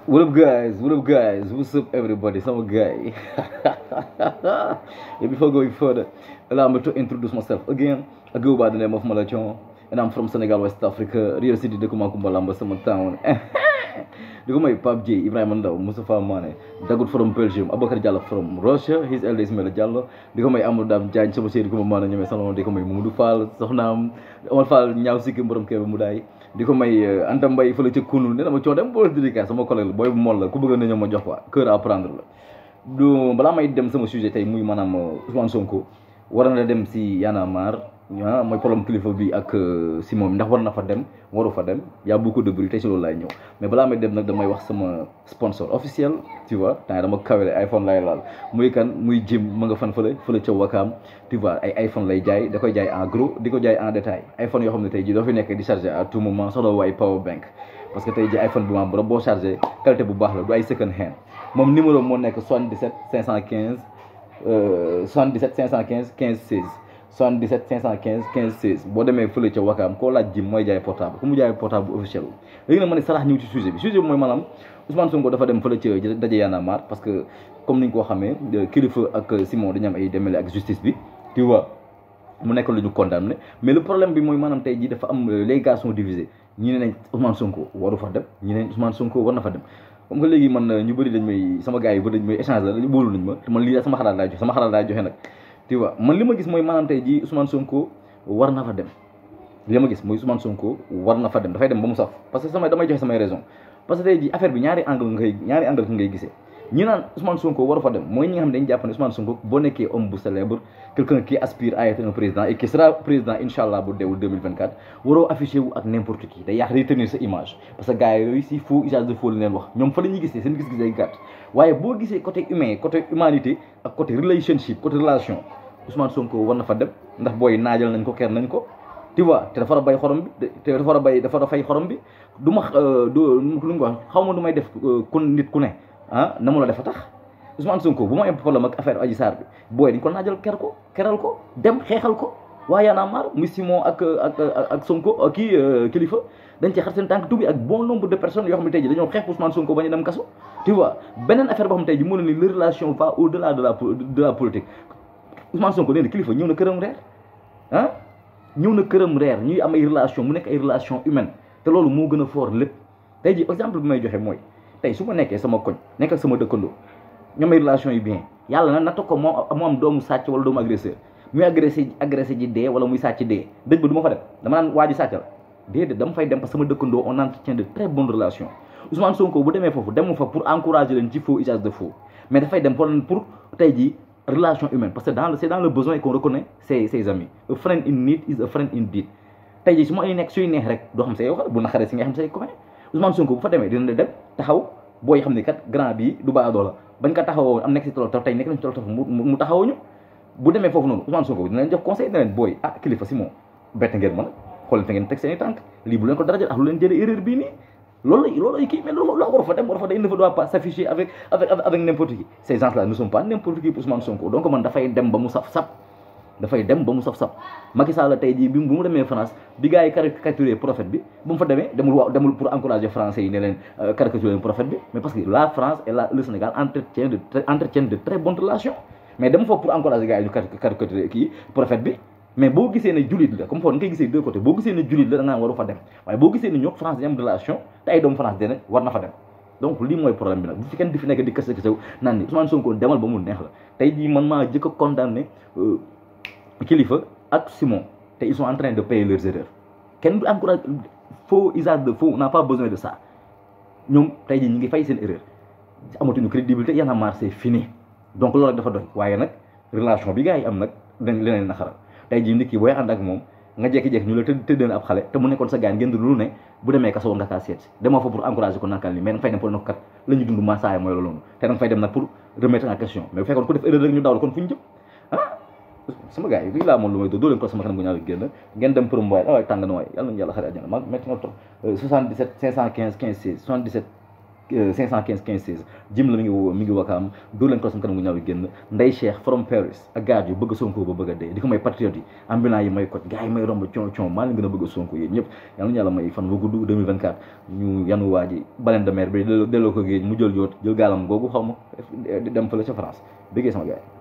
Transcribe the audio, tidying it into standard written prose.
What up, guys? What up, guys? What's up, everybody? Some guy. Yeah, before going further, allow me to introduce myself again. I go by the name of Malachon, and I'm from Senegal, West Africa, Rio City, de Kumakumbalamba, Sama Town. Di ko may Pape J, Ibrahima Ndaw, Moustapha Mané, Dagoud from Belgium, Abakar Diallo from Russia, his elder Ismaila Diallo. Di ko may Amadou Dame Diagne, sama séeri ko ma maana ñeme salon. Di ko may Mamadou Fall, soxnaam Omar Fall ñaaw sikki borom Kébé Moudaay. Di ko may Anta Mbaye fële ca Kunu ne dama coow dem boole dédicace sama collègue booy bu mool la ku bëgg na ñëw ma jox ko cœur à prendre la. Du balaa may dem sama sujet tey muy maanaam Ousmane Sonko war na dem si Y'en a marre mooy problème kilifa bi ak si moom ndax war na fa dem waru fa dem y a beaucoup de bruit tey si loolu laay ñëw mais balaa may dem nag damay wax sama sponsor officiel tu vois temps dama kawele iPhone lay laal muy kan muy Jim ma nga fan fële ca Wakaam tu vois ay iPhone lay jaay da koy jaay en gros di ko jaay en détail iPhone yoo xam ne tey jii doo fi nekk di charger à tout moment soxla waay power bank parce que tey jii iPhone bi ma boo chargé qualité bu baax la du ay second hand moom numéro moo nekk 77 515 77 515 15 16 77 515 15 16 boo demee fële ca Wakaam koo laaj Jim mooy jaay portable ku mu jaay portable bu officiel léegi nag ma ne sarax ñëw ci sujet bi mooy maanaam Ousmane Sonko dafa dem fële ca daje Y'en a marre parce que comme ni ñu ko xamee kilifa ak Simon dañu am ay demele ak justice bi tu vois mu nekk lu ñu condamné mais le problème bi mooy maanaam tey jii dafa am les gars sont divisés ñi ne nañ Ousmane Sonko waru fa dem ñi ne Ousmane Sonko war na fa dem comme que léegi man ñu bëri dañ may sama gars yi bëri dañ may échange la dañu boolu nañ ma te man lii sama xalaat laay joxe nag tu vois man li ma gis mooy maanaam tey jii Ousmane Sonko war na fa dem li ma gis mooy Ousmane Sonko war na fa dem dafay dem ba mu saf parce que damay joxe samay raison parce que tey jii affaire bi ñaari angle ngay gisee ñi naan Ousmane Sonko waru fa dem mooy ñi nga xam ne dañu jàpp ne Ousmane Sonko boo nekkee homme bu célèbre quelqu'un qui aspire à être un président et qui sera président inchallah bu deewul 2024 waroo affiché wu ak n'importe qui day yàq day tenir sa image parce que gars yooyu si faux usage de faux li leen wax ñoom fa la ñuy gisee seen gis-gis ay gàtt waaye boo gisee côté humain côté humanité ak côté relationship côté relation Ousmane Sonko war na fa dem ndax booy naajal nañ ko ker nañ ko tu vois te dafa war a bay xorom bi te dafa war a bay dafa war a fay xorom bi du ma lu nga wax xaw ma du may def ku nit ku ne na mu la defa tax Ousmane Sonko bu ma am problème ak affaire Adji Sarr bi booy dañ ko naajal keral ko dem xeexal ko waa Y'en a marre muy Simon ak Sonko kii kilifa dañ ci xar seen tànk tubi ak bon nombre de personnes yoo xam ne tey ji dañoo xeex Ousmane Sonko bañ a dem kaso tu vois beneen affaire boo xam ne tey ji mën na ni la relation va au delà de la politique Ousmane Sonko nee na kilifa ñëw na këram reer ñëw na këram reer ñuy am ay relation mu nekk ay relation humaine te loolu moo gën a fort lépp tey ji exemple bi may joxe mooy tey su ma nekkee sama koñ nekk ak sama dëkkandoo ñoom ay relation yu bien yàlla na natt ko moo am doomu sàcc wala doomu agresseur muy agressé ji dee wala muy sàcc dee dëj ba du ma fa dem dama naan waa ji sàcc la déedéet dama fay dem parce que sama dëkkandoo on entretient de très bonnes relations Ousmane Sonko bu demee foofu demu fa pour encourager leen ci faux usage de faux mais dafay dem pour tey ji relation humaine parce que c'est dans le besoin qu'on reconnaît ses amis a friend in need is a friend indeed tey ji su ma ay nekk suy neex rek doo xam say wax bu naqaree si nga xam say copain Ousmane Sonko bu fa demee dina dem taxaw booy xam ne kat grand bi du baadoo la bañ ko taxawoo am nekk si tolof tey nekk nañ si tolof mu taxawoo ñu bu demee foofu noonu Ousmane Sonko dina leen jox conseil dina leen booy kilifa si moom bett ngeen mën xool te ngeen teg seen i tànk lii bu leen ko darajal lu leen jëlee erreur bii nii loolu kii mais loolu war fa dem il ne doit pas s'afficher avec n'importe qui ces gens là ne sont pas n'importe qui pour Ousmane Sonko donc man dafay dem ba mu saf Macky Sall tey jii bi mu demee France bi gars yi caricaturé prophète bi bu mu fa demul pour encourager français yi ne leen caricaturer prophète bi mais parce que la France et le Sénégal entretiennent de très bonnes relations mais dama fa pour encourager gars yi ñu caricaturer kii prophète bi mais boo gisee ne jullit la comme foofu nga koy gisee deux côtés boo gisee ne jullit la da nga waru fa dem waaye boo gisee ne ñoo France dañu am relation te ay doomu France dene war na fa dem donc lii mooy problème bi nag bu fi kenn di fi nekk di kese naan ni Ousmane Sonko demal ba mu neex la tey jii man maa jëkk a condamné kilifa ak Simon te ils sont en train de payer leurs erreurs kenn du encourage faux usage de faux on n'a pas besoin de ça ñoom tey jii ñu ngi fay seen erreur amatuñu crédibilité Y'en a marre c'est fini donc loolu rek dafa doy waaye nag relation bi gars yi am nag dañ leneen naxaral tey jii nit ki booy ànd ak moom nga jékki-jékki ñu la tëddeen ab xale te mu nekkoon sa gaan ngeen dund lu ne bu demee kaso nga kaa seet demoo fa pour encourager ko nakal ni mais da nga fay dem pour ne ko kat la ñu dund maasaaya mooy loolu te da nga fay dem nag pour remettre en question mais bu fekkoon ku def erreur rek ñu dawal kon fu ñu jëm sama gars yi lii laa moom lu may doo leen ko sama kanam gu ñaaw génn ngeen dem pour waaye tàng na waay yàlla nañu yàlla xare àjjana ma metti nga trop 77 515 15 16 77 515 15 16 jim la mi ngi wakaam dóor leen ko sama kanam gu ñaaw yi génn Ndeye Cheikh from Paris ak gars yu bëgg Sonko ba bëgg a dee di ko may patriote yi ambulant yi may koj gars yi may romb con maa leen gën a bëgg Sonko yéen ñëpp yal na yàlla may fan ba gudd 2024 ñu yanu waa ji baleine de mer bi delloo ko géej mu jël yoot jël gaalam googu xaw ma dem fële ca France bëggee sama gars yi